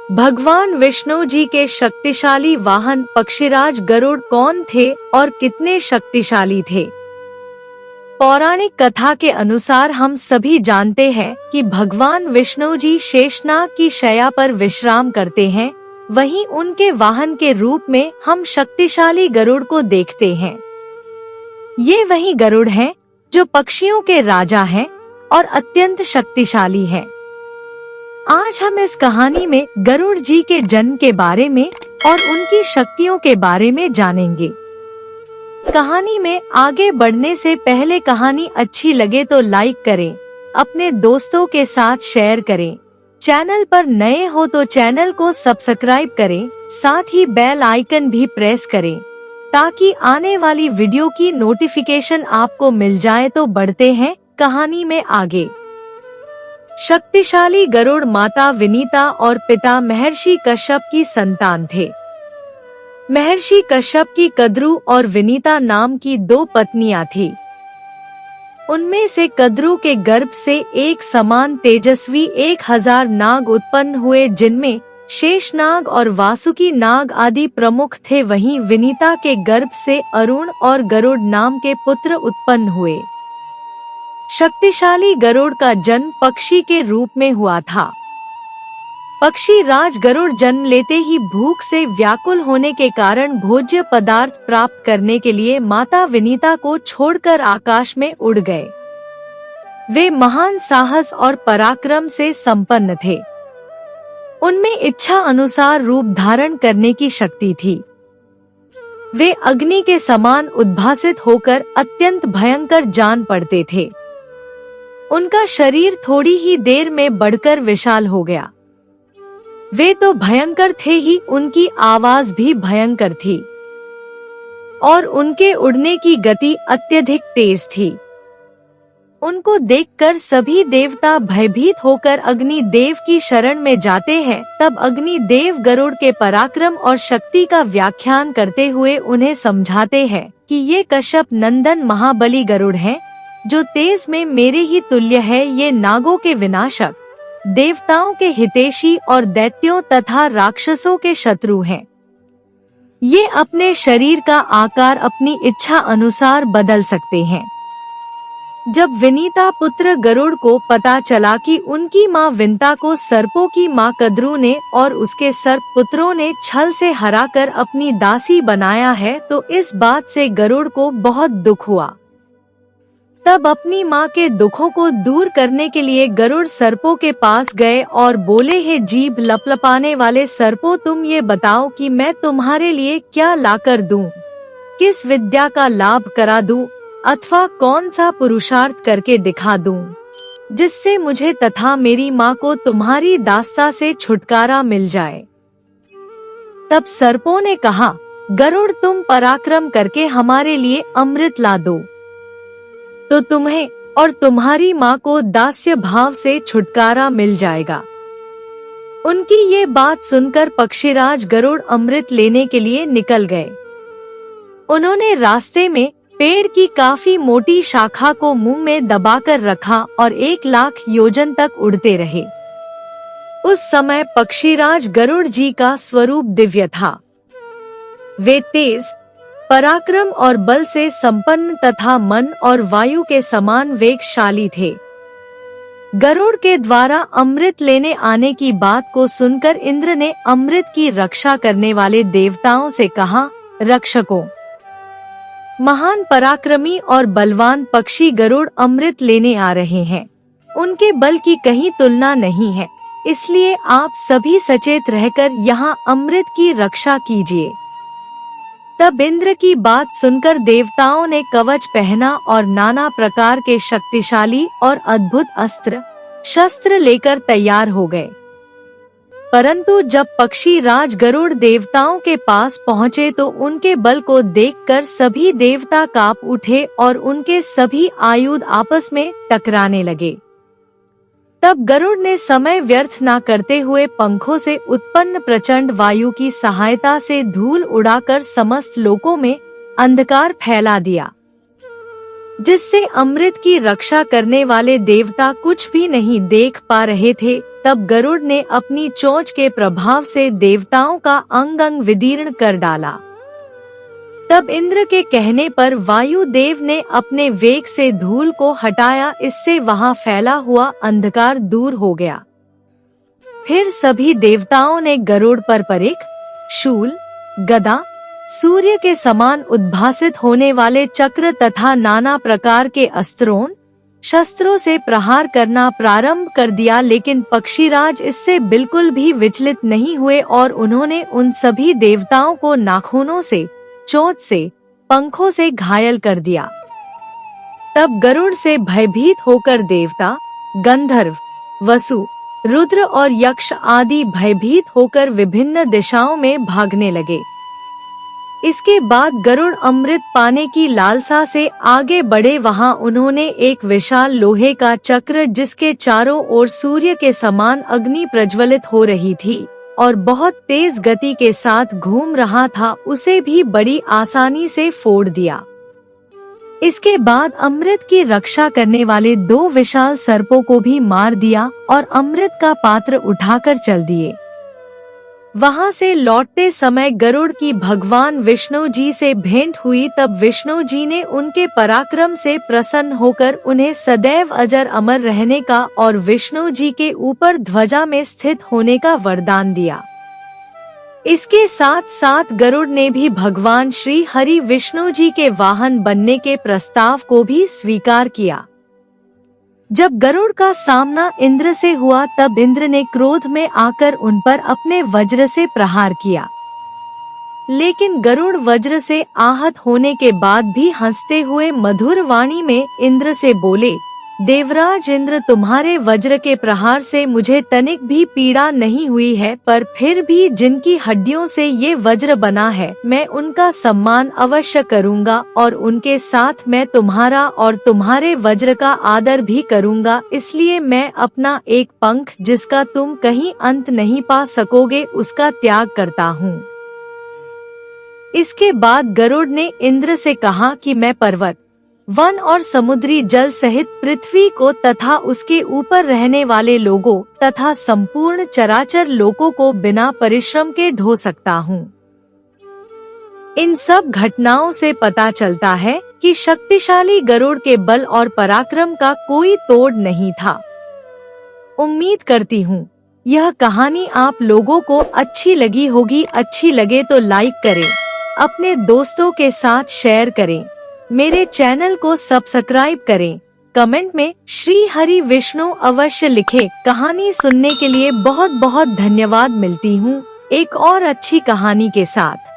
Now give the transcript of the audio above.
भगवान विष्णु जी के शक्तिशाली वाहन पक्षीराज गरुड़ कौन थे और कितने शक्तिशाली थे? पौराणिक कथा के अनुसार हम सभी जानते हैं कि भगवान विष्णु जी शेषनाग की शैया पर विश्राम करते हैं, वहीं उनके वाहन के रूप में हम शक्तिशाली गरुड़ को देखते हैं। ये वही गरुड़ हैं जो पक्षियों के राजा हैं और अत्यंत शक्तिशाली हैं। आज हम इस कहानी में गरुड़ जी के जन्म के बारे में और उनकी शक्तियों के बारे में जानेंगे। कहानी में आगे बढ़ने से पहले कहानी अच्छी लगे तो लाइक करें, अपने दोस्तों के साथ शेयर करें, चैनल पर नए हो तो चैनल को सब्सक्राइब करें, साथ ही बेल आइकन भी प्रेस करें ताकि आने वाली वीडियो की नोटिफिकेशन आपको मिल जाए। तो बढ़ते हैं कहानी में आगे। शक्तिशाली गरुड़ माता विनीता और पिता महर्षि कश्यप की संतान थे। महर्षि कश्यप की कद्रु और विनीता नाम की 2 पत्नियां थीं। उनमें से कद्रु के गर्भ से एक समान तेजस्वी 1000 नाग उत्पन्न हुए, जिनमें शेषनाग और वासुकी नाग आदि प्रमुख थे। वहीं विनीता के गर्भ से अरुण और गरुड़ नाम के पुत्र उत्पन्न हुए। शक्तिशाली गरुड़ का जन्म पक्षी के रूप में हुआ था। पक्षी राज गरुड़ जन्म लेते ही भूख से व्याकुल होने के कारण भोज्य पदार्थ प्राप्त करने के लिए माता विनीता को छोड़कर आकाश में उड़ गए। वे महान साहस और पराक्रम से संपन्न थे। उनमें इच्छा अनुसार रूप धारण करने की शक्ति थी। वे अग्नि के समान उद्भासित होकर अत्यंत भयंकर जान पड़ते थे। उनका शरीर थोड़ी ही देर में बढ़कर विशाल हो गया। वे तो भयंकर थे ही, उनकी आवाज भी भयंकर थी और उनके उड़ने की गति अत्यधिक तेज थी। उनको देखकर सभी देवता भयभीत होकर अग्नि देव की शरण में जाते हैं। तब अग्नि देव गरुड़ के पराक्रम और शक्ति का व्याख्यान करते हुए उन्हें समझाते हैं कि ये कश्यप नंदन महाबली गरुड़ हैं, जो तेज में मेरे ही तुल्य है। ये नागों के विनाशक, देवताओं के हितैषी और दैत्यों तथा राक्षसों के शत्रु हैं। ये अपने शरीर का आकार अपनी इच्छा अनुसार बदल सकते हैं। जब विनीता पुत्र गरुड़ को पता चला कि उनकी माँ विंता को सर्पों की माँ कद्रु ने और उसके सर्प पुत्रों ने छल से हराकर अपनी दासी बनाया है, तो इस बात से गरुड़ को बहुत दुख हुआ। तब अपनी माँ के दुखों को दूर करने के लिए गरुड़ सर्पों के पास गए और बोले, हे जीभ लपलपाने वाले सर्पों, तुम ये बताओ कि मैं तुम्हारे लिए क्या लाकर दूं? किस विद्या का लाभ करा दूं अथवा कौन सा पुरुषार्थ करके दिखा दूं, जिससे मुझे तथा मेरी माँ को तुम्हारी दास्ता से छुटकारा मिल जाए। तब सर्पों ने कहा, गरुड़, तुम पराक्रम करके हमारे लिए अमृत ला दो, तो तुम्हें और तुम्हारी माँ को दास्य भाव से छुटकारा मिल जाएगा। उनकी ये बात सुनकर पक्षीराज गरुड़ अमृत लेने के लिए निकल गए। उन्होंने रास्ते में पेड़ की काफी मोटी शाखा को मुंह में दबाकर रखा और 1,00,000 योजन तक उड़ते रहे। उस समय पक्षीराज गरुड़ जी का स्वरूप दिव्य था। वे तेज, पराक्रम और बल से संपन्न तथा मन और वायु के समान वेगशाली थे। गरुड़ के द्वारा अमृत लेने आने की बात को सुनकर इंद्र ने अमृत की रक्षा करने वाले देवताओं से कहा, रक्षकों, महान पराक्रमी और बलवान पक्षी गरुड़ अमृत लेने आ रहे हैं। उनके बल की कहीं तुलना नहीं है, इसलिए आप सभी सचेत रहकर यहाँ अमृत की रक्षा कीजिए। तब इंद्र की बात सुनकर देवताओं ने कवच पहना और नाना प्रकार के शक्तिशाली और अद्भुत अस्त्र शस्त्र लेकर तैयार हो गए। परंतु जब पक्षी राज गरुड़ देवताओं के पास पहुँचे तो उनके बल को देखकर सभी देवता कांप उठे और उनके सभी आयुध आपस में टकराने लगे। तब गरुड़ ने समय व्यर्थ न करते हुए पंखों से उत्पन्न प्रचंड वायु की सहायता से धूल उड़ाकर समस्त लोकों में अंधकार फैला दिया। जिससे अमृत की रक्षा करने वाले देवता कुछ भी नहीं देख पा रहे थे। तब गरुड़ ने अपनी चोंच के प्रभाव से देवताओं का अंग अंग विदीर्ण कर डाला। तब इंद्र के कहने पर वायुदेव ने अपने वेग से धूल को हटाया, इससे वहां फैला हुआ अंधकार दूर हो गया। फिर सभी देवताओं ने गरुड़ पर परिख, शूल, गदा, सूर्य के समान उद्भासित होने वाले चक्र तथा नाना प्रकार के अस्त्रों, शस्त्रों से प्रहार करना प्रारंभ कर दिया, लेकिन पक्षीराज इससे बिल्कुल भी विचलित नहीं हुए और उन्होंने उन सभी देवताओं को नाखूनों से, चोंच से, पंखों से घायल कर दिया। तब गरुड़ से भयभीत होकर देवता, गंधर्व, वसु, रुद्र और यक्ष आदि भयभीत होकर विभिन्न दिशाओं में भागने लगे। इसके बाद गरुड़ अमृत पाने की लालसा से आगे बढ़े। वहां उन्होंने एक विशाल लोहे का चक्र, जिसके चारों ओर सूर्य के समान अग्नि प्रज्वलित हो रही थी और बहुत तेज गति के साथ घूम रहा था, उसे भी बड़ी आसानी से फोड़ दिया। इसके बाद अमृत की रक्षा करने वाले 2 विशाल सर्पों को भी मार दिया और अमृत का पात्र उठाकर चल दिए। वहां से लौटते समय गरुड़ की भगवान विष्णु जी से भेंट हुई। तब विष्णु जी ने उनके पराक्रम से प्रसन्न होकर उन्हें सदैव अजर अमर रहने का और विष्णु जी के ऊपर ध्वजा में स्थित होने का वरदान दिया। इसके साथ साथ गरुड़ ने भी भगवान श्री हरि विष्णु जी के वाहन बनने के प्रस्ताव को भी स्वीकार किया। जब गरुड़ का सामना इंद्र से हुआ, तब इंद्र ने क्रोध में आकर उन पर अपने वज्र से प्रहार किया, लेकिन गरुड़ वज्र से आहत होने के बाद भी हंसते हुए मधुर वाणी में इंद्र से बोले, देवराज इंद्र, तुम्हारे वज्र के प्रहार से मुझे तनिक भी पीड़ा नहीं हुई है, पर फिर भी जिनकी हड्डियों से ये वज्र बना है, मैं उनका सम्मान अवश्य करूंगा और उनके साथ मैं तुम्हारा और तुम्हारे वज्र का आदर भी करूंगा। इसलिए मैं अपना एक पंख, जिसका तुम कहीं अंत नहीं पा सकोगे, उसका त्याग करता हूँ। इसके बाद गरुड़ ने इंद्र से कहा कि मैं पर्वत, वन और समुद्री जल सहित पृथ्वी को तथा उसके ऊपर रहने वाले लोगों तथा संपूर्ण चराचर लोकों को बिना परिश्रम के ढो सकता हूँ। इन सब घटनाओं से पता चलता है कि शक्तिशाली गरुड़ के बल और पराक्रम का कोई तोड़ नहीं था। उम्मीद करती हूँ यह कहानी आप लोगों को अच्छी लगी होगी। अच्छी लगे तो लाइक करें, अपने दोस्तों के साथ शेयर करें, मेरे चैनल को सब्सक्राइब करें, कमेंट में श्री हरि विष्णु अवश्य लिखें। कहानी सुनने के लिए बहुत बहुत धन्यवाद। मिलती हूँ एक और अच्छी कहानी के साथ।